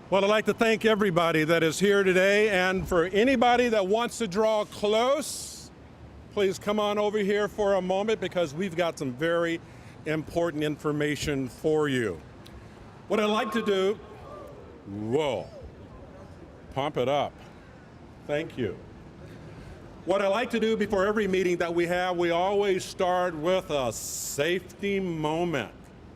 Well, I'd like to thank everybody that is here today, and for anybody that wants to draw close, please come on over here for a moment because we've got some very important information for you. What I'd like to do, whoa, pump it up. Thank you. What I like to do before every meeting that we have, we always start with a safety moment,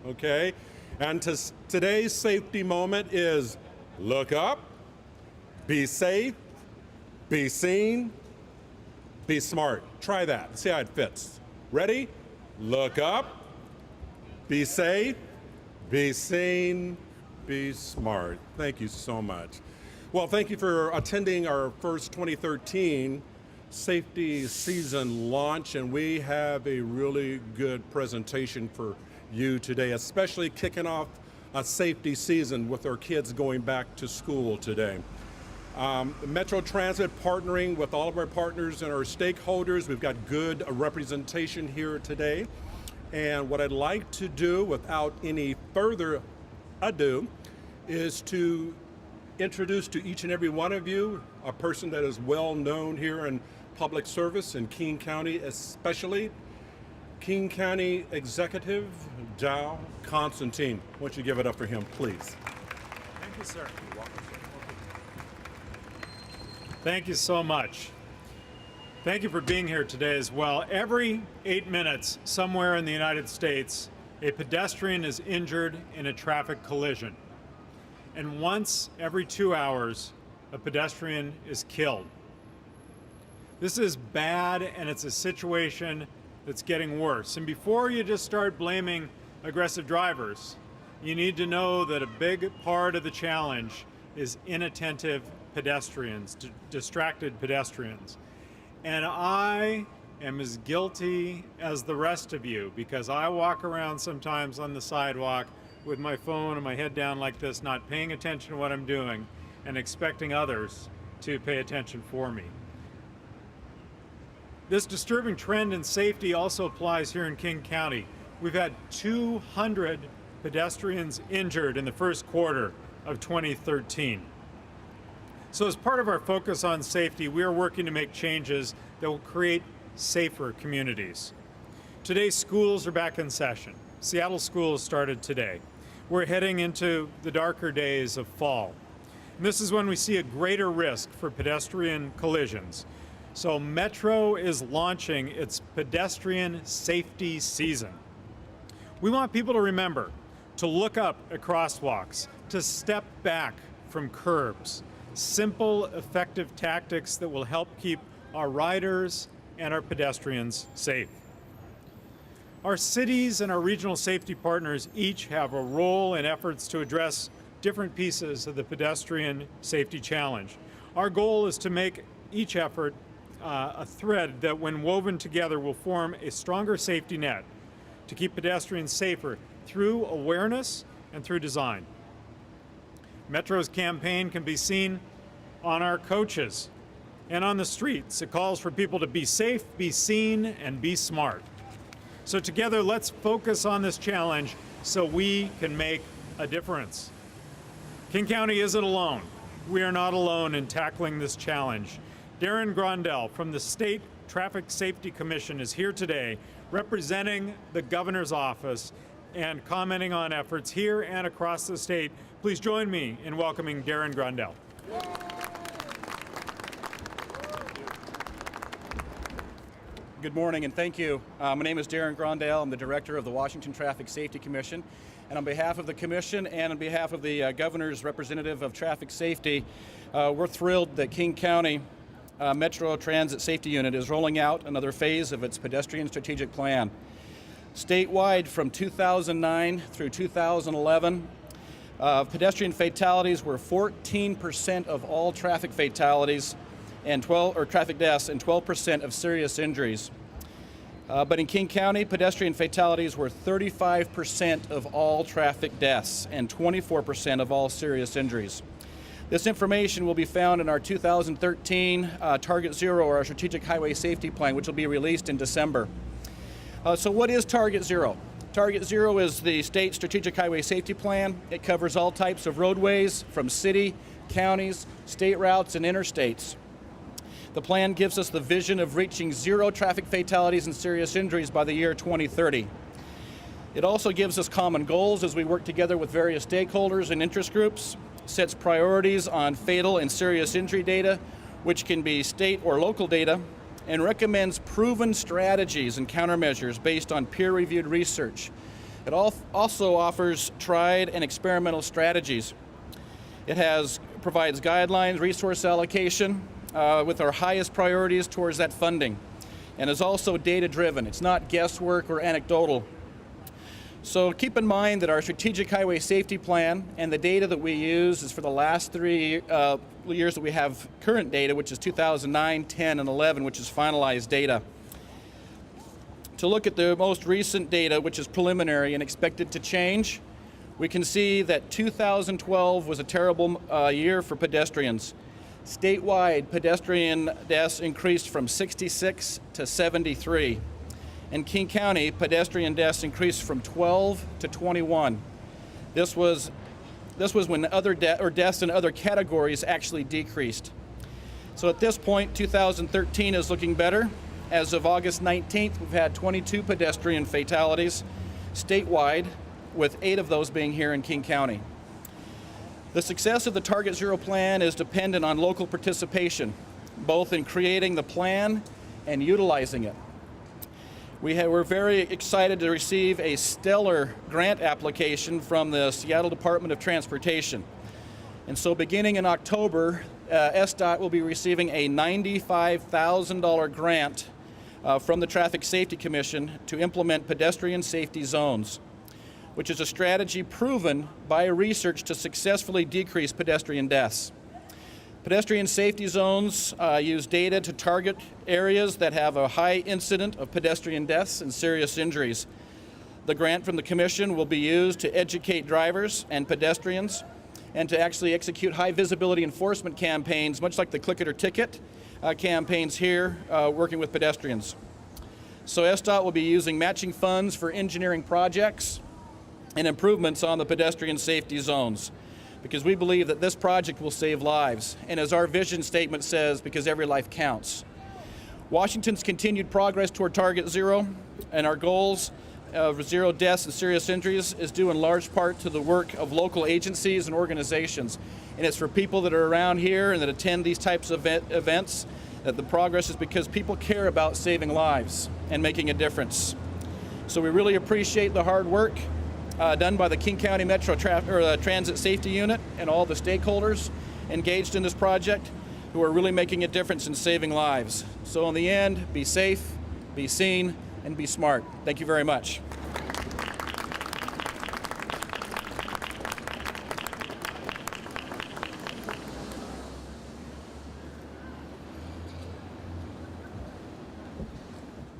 okay? And today's safety moment is look up, be safe, be seen, be smart. Try that, see how it fits. Ready? Look up, be safe, be seen, be smart. Thank you so much. Well, thank you for attending our first 2013 safety season launch, and we have a really good presentation for you today, especially kicking off a safety season with our kids going back to school today. Metro Transit partnering with all of our partners and our stakeholders. We've got good representation here today. And what I'd like to do without any further ado is to introduce to each and every one of you a person that is well known here in public service in King County, especially King County Executive Dow Constantine. Why don't you give it up for him, please? Thank you, sir. You're welcome. Thank you so much. Thank you for being here today as well. Every 8 minutes, somewhere in the United States, a pedestrian is injured in a traffic collision. And once every 2 hours, a pedestrian is killed. This is bad, and it's a situation that's getting worse. And before you just start blaming aggressive drivers, you need to know that a big part of the challenge is inattentive pedestrians, distracted pedestrians. And I am as guilty as the rest of you because I walk around sometimes on the sidewalk with my phone and my head down like this, not paying attention to what I'm doing and expecting others to pay attention for me. This disturbing trend in safety also applies here in King County. We've had 200 pedestrians injured in the first quarter of 2013. So as part of our focus on safety, we are working to make changes that will create safer communities. Today, schools are back in session. Seattle schools started today. We're heading into the darker days of fall. And this is when we see a greater risk for pedestrian collisions. So Metro is launching its Pedestrian Safety season. We want people to remember to look up at crosswalks, to step back from curbs. Simple, effective tactics that will help keep our riders and our pedestrians safe. Our cities and our regional safety partners each have a role in efforts to address different pieces of the pedestrian safety challenge. Our goal is to make each effort a thread that, when woven together, will form a stronger safety net to keep pedestrians safer through awareness and through design. Metro's campaign can be seen on our coaches and on the streets. It calls for people to be safe, be seen, and be smart. So together, let's focus on this challenge so we can make a difference. King County isn't alone. We are not alone in tackling this challenge. Darren Grondell from the State Traffic Safety Commission is here today representing the governor's office and commenting on efforts here and across the state. Please join me in welcoming Darren Grondell. Good morning and thank you. My name is Darren Grondell. I'm the director of the Washington Traffic Safety Commission. And on behalf of the commission and on behalf of the governor's representative of traffic safety, we're thrilled that King County Metro Transit Safety Unit is rolling out another phase of its pedestrian strategic plan. Statewide, from 2009 through 2011, pedestrian fatalities were 14% of all traffic fatalities and traffic deaths and 12% of serious injuries. But in King County, pedestrian fatalities were 35% of all traffic deaths and 24% of all serious injuries. This information will be found in our 2013 Target Zero, or our Strategic Highway Safety Plan, which will be released in December. So what is Target Zero? Target Zero is the state strategic highway safety plan. It covers all types of roadways from city, counties, state routes, and interstates. The plan gives us the vision of reaching 0 traffic fatalities and serious injuries by the year 2030. It also gives us common goals as we work together with various stakeholders and interest groups, sets priorities on fatal and serious injury data, which can be state or local data, and recommends proven strategies and countermeasures based on peer-reviewed research. It also offers tried and experimental strategies. It provides guidelines, resource allocation, with our highest priorities towards that funding, and is also data-driven. It's not guesswork or anecdotal. So keep in mind that our strategic highway safety plan and the data that we use is for the last 3 years that we have current data, which is 2009, 10, and 11, which is finalized data. To look at the most recent data, which is preliminary and expected to change, we can see that 2012 was a terrible year for pedestrians. Statewide, pedestrian deaths increased from 66 to 73. In King County, pedestrian deaths increased from 12 to 21. This was when other deaths in other categories actually decreased. So at this point, 2013 is looking better. As of August 19th, we've had 22 pedestrian fatalities statewide, with 8 of those being here in King County. The success of the Target Zero plan is dependent on local participation, both in creating the plan and utilizing it. We're very excited to receive a stellar grant application from the Seattle Department of Transportation. And so beginning in October, SDOT will be receiving a $95,000 grant from the Traffic Safety Commission to implement pedestrian safety zones, which is a strategy proven by research to successfully decrease pedestrian deaths. Pedestrian safety zones use data to target areas that have a high incident of pedestrian deaths and serious injuries. The grant from the Commission will be used to educate drivers and pedestrians and to actually execute high visibility enforcement campaigns, much like the Click It or Ticket campaigns here, working with pedestrians. So SDOT will be using matching funds for engineering projects and improvements on the pedestrian safety zones, because we believe that this project will save lives, and as our vision statement says, because every life counts. Washington's continued progress toward Target Zero and our goals of 0 deaths and serious injuries is due in large part to the work of local agencies and organizations. And it's for people that are around here and that attend these types of events that the progress is because people care about saving lives and making a difference. So we really appreciate the hard work done by the King County Metro Transit Safety Unit and all the stakeholders engaged in this project who are really making a difference in saving lives. So in the end, be safe, be seen, and be smart. Thank you very much.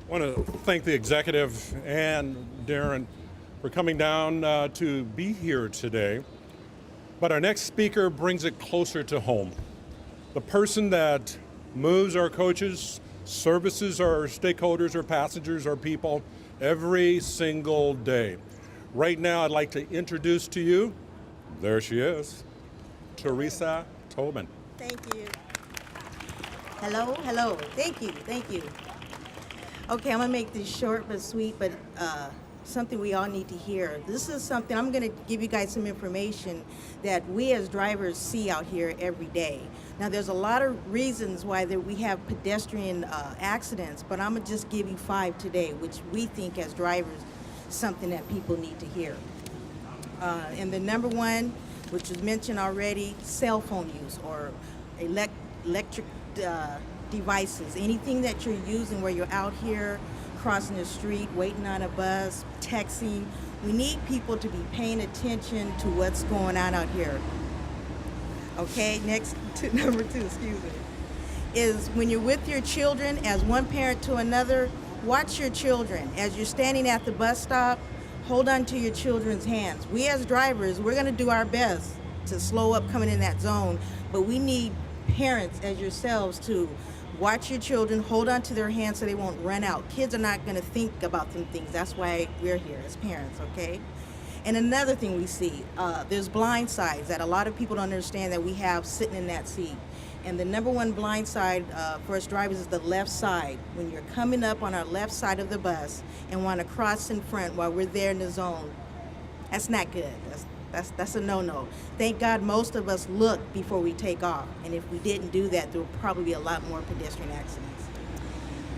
I want to thank the executive and Darren for coming down to be here today. But our next speaker brings it closer to home. The person that moves our coaches, services our stakeholders, our passengers, our people every single day. Right now, I'd like to introduce to you, there she is, Theresa Tobin. Thank you. Hello, hello. Thank you, thank you. Okay, I'm gonna make this short but sweet, but something we all need to hear. This is something, I'm gonna give you guys some information that we as drivers see out here every day. Now there's a lot of reasons why we have pedestrian accidents, but I'm gonna just give you 5 today, which we think as drivers, something that people need to hear. And the number 1, which was mentioned already, cell phone use or electric devices. Anything that you're using where you're out here crossing the street, waiting on a bus, texting. We need people to be paying attention to what's going on out here. Okay, next to number 2, excuse me, is when you're with your children, as one parent to another, watch your children. As you're standing at the bus stop, hold on to your children's hands. We as drivers, we're gonna do our best to slow up coming in that zone, but we need parents as yourselves to watch your children, hold on to their hands so they won't run out. Kids are not going to think about them things. That's why we're here as parents, okay? And another thing we see, there's blind sides that a lot of people don't understand that we have sitting in that seat. And the number one blind side for us drivers is the left side. When you're coming up on our left side of the bus and want to cross in front while we're there in the zone, that's not good. That's a no-no. Thank God most of us look before we take off. And if we didn't do that, there would probably be a lot more pedestrian accidents.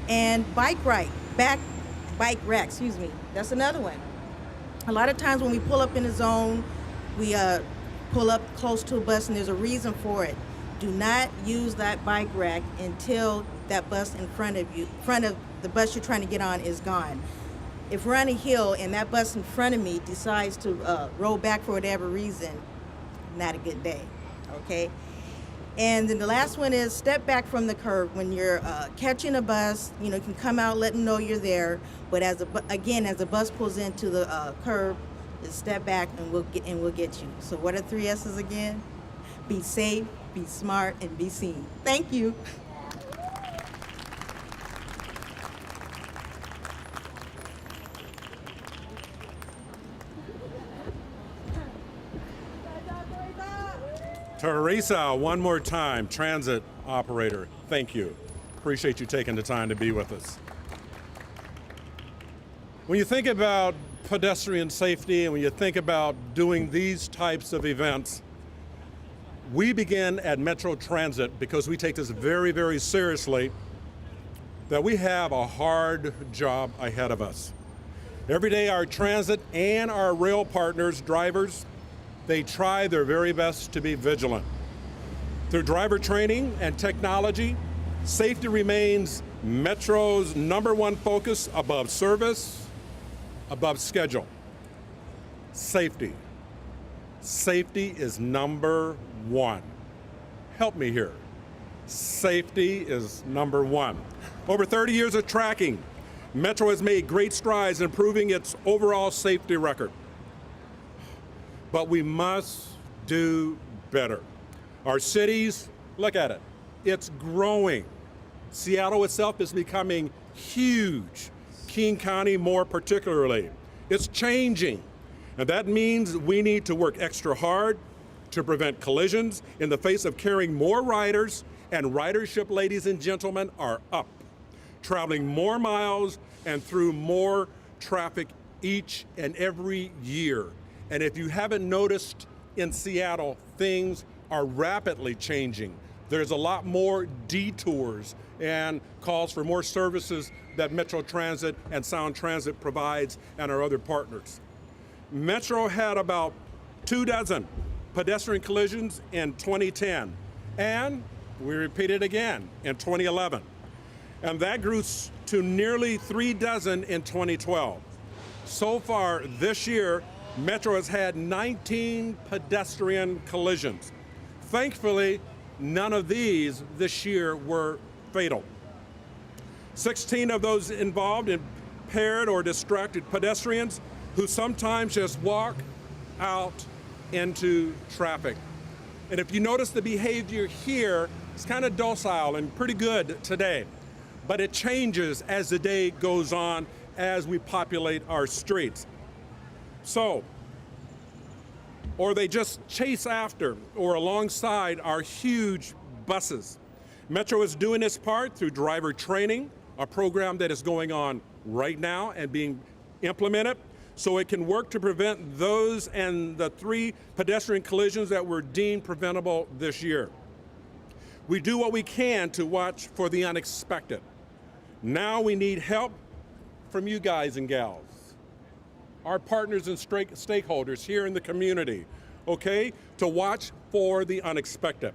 And bike wreck, that's another one. A lot of times when we pull up in a zone, we pull up close to a bus and there's a reason for it. Do not use that bike rack until that bus in front of the bus you're trying to get on is gone. If we're on a hill and that bus in front of me decides to roll back for whatever reason, not a good day, okay? And then the last one is step back from the curb. When you're catching a bus, you can come out, let them know you're there. But as the bus pulls into the curb, just step back and we'll get you. So what are 3 S's again? Be safe, be smart, and be seen. Thank you. Theresa, one more time, transit operator, thank you. Appreciate you taking the time to be with us. When you think about pedestrian safety and when you think about doing these types of events, we begin at Metro Transit because we take this very, very seriously, that we have a hard job ahead of us. Every day our transit and our rail partners, drivers, they try their very best to be vigilant. Through driver training and technology, safety remains Metro's #1 focus above service, above schedule. Safety. Safety is #1. Help me here. Safety is #1. Over 30 years of tracking, Metro has made great strides in improving its overall safety record. But we must do better. Our cities, look at it, it's growing. Seattle itself is becoming huge. King County more particularly. It's changing. And that means we need to work extra hard to prevent collisions in the face of carrying more riders, and ridership, ladies and gentlemen, are up. Traveling more miles and through more traffic each and every year. And if you haven't noticed in Seattle, things are rapidly changing. There's a lot more detours and calls for more services that Metro Transit and Sound Transit provides and our other partners. Metro had about 24 pedestrian collisions in 2010, and we repeated again in 2011. And that grew to nearly 36 in 2012. So far this year, Metro has had 19 pedestrian collisions. Thankfully, none of these this year were fatal. 16 of those involved impaired or distracted pedestrians who sometimes just walk out into traffic. And if you notice the behavior here, it's kind of docile and pretty good today, but it changes as the day goes on as we populate our streets. So, or they just chase after or alongside our huge buses. Metro is doing its part through driver training, a program that is going on right now and being implemented, so it can work to prevent those and the 3 pedestrian collisions that were deemed preventable this year. We do what we can to watch for the unexpected. Now we need help from you guys and gals, our partners and stakeholders here in the community, okay, to watch for the unexpected.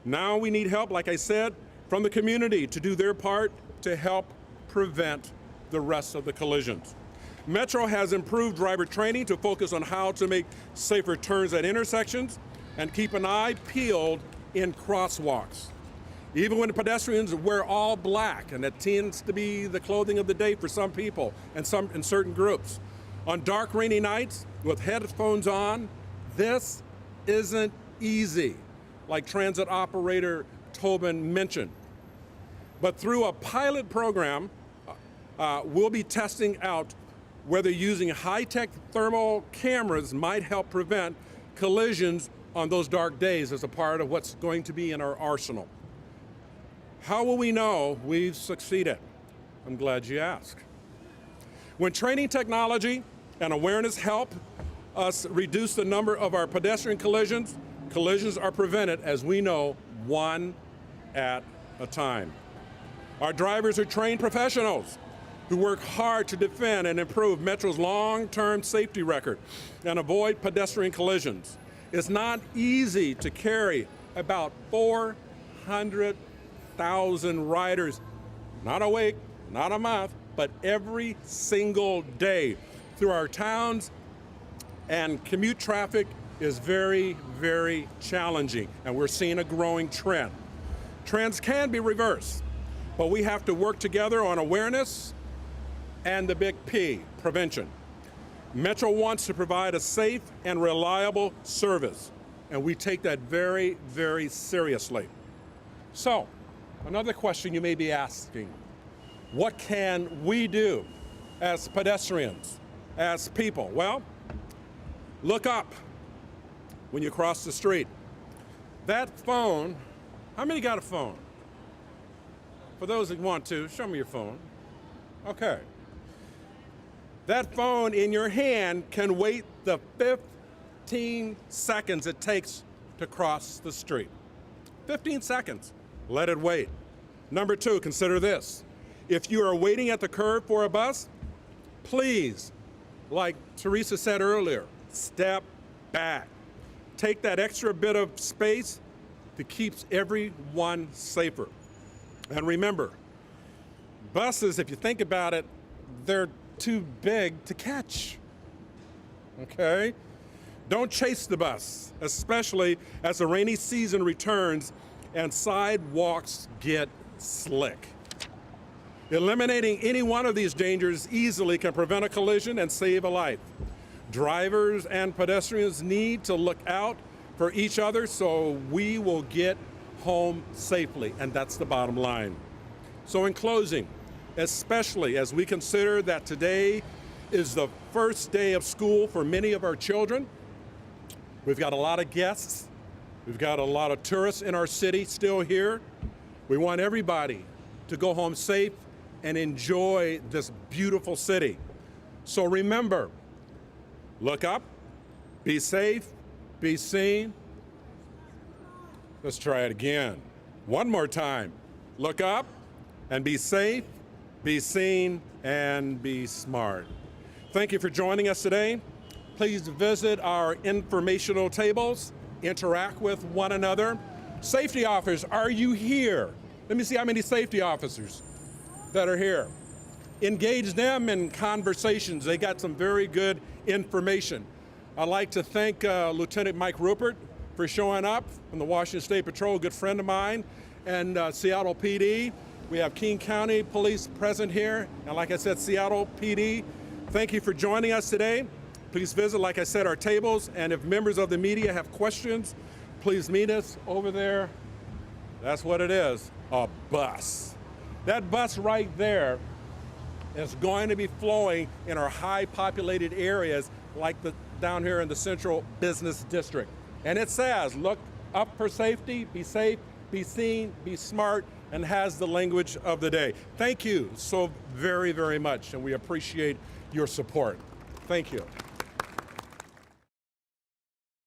Now we need help, like I said, from the community to do their part to help prevent the rest of the collisions. Metro has improved driver training to focus on how to make safer turns at intersections and keep an eye peeled in crosswalks. Even when the pedestrians wear all black, and that tends to be the clothing of the day for some people and some in certain groups. On dark, rainy nights with headphones on, this isn't easy, like transit operator Tobin mentioned. But through a pilot program, we'll be testing out whether using high-tech thermal cameras might help prevent collisions on those dark days as a part of what's going to be in our arsenal. How will we know we've succeeded? I'm glad you asked. When training technology and awareness help us reduce the number of our pedestrian collisions, collisions are prevented, as we know, one at a time. Our drivers are trained professionals who work hard to defend and improve Metro's long-term safety record and avoid pedestrian collisions. It's not easy to carry about 400,000 riders, not a week, not a month, but every single day through our towns, and commute traffic is very, very challenging, and we're seeing a growing trend. Trends can be reversed, but we have to work together on awareness and the big P, prevention. Metro wants to provide a safe and reliable service, and we take that very, very seriously. So, another question you may be asking, what can we do as pedestrians, as people? Well, look up when you cross the street. That phone, how many got a phone? For those that want to, show me your phone. Okay. That phone in your hand can wait the 15 seconds it takes to cross the street. 15 seconds, let it wait. Number two, consider this. If you are waiting at the curb for a bus, please, like Theresa said earlier, step back. Take that extra bit of space that keeps everyone safer. And remember, buses, if you think about it, they're too big to catch, okay? Don't chase the bus, especially as the rainy season returns and sidewalks get slick. Eliminating any one of these dangers easily can prevent a collision and save a life. Drivers and pedestrians need to look out for each other so we will get home safely, and that's the bottom line. So in closing, especially as we consider that today is the first day of school for many of our children, we've got a lot of guests, we've got a lot of tourists in our city still here. We want everybody to go home safe and enjoy this beautiful city. So remember, look up, be safe, be seen. Let's try it again. One more time. Look up and be safe, be seen, and be smart. Thank you for joining us today. Please visit our informational tables, interact with one another. Safety officers, are you here? Let me see how many safety officers that are here. Engage them in conversations. They got some very good information. I'd like to thank Lieutenant Mike Rupert for showing up from the Washington State Patrol, a good friend of mine, and Seattle PD. We have King County Police present here, and like I said, Seattle PD. Thank you for joining us today. Please visit, like I said, our tables, and if members of the media have questions, please meet us over there. That's what it is, a bus. That bus right there is going to be flowing in our high populated areas like down here in the Central Business District. And it says, look up for safety, be safe, be seen, be smart, and has the language of the day. Thank you so very, very much, and we appreciate your support. Thank you.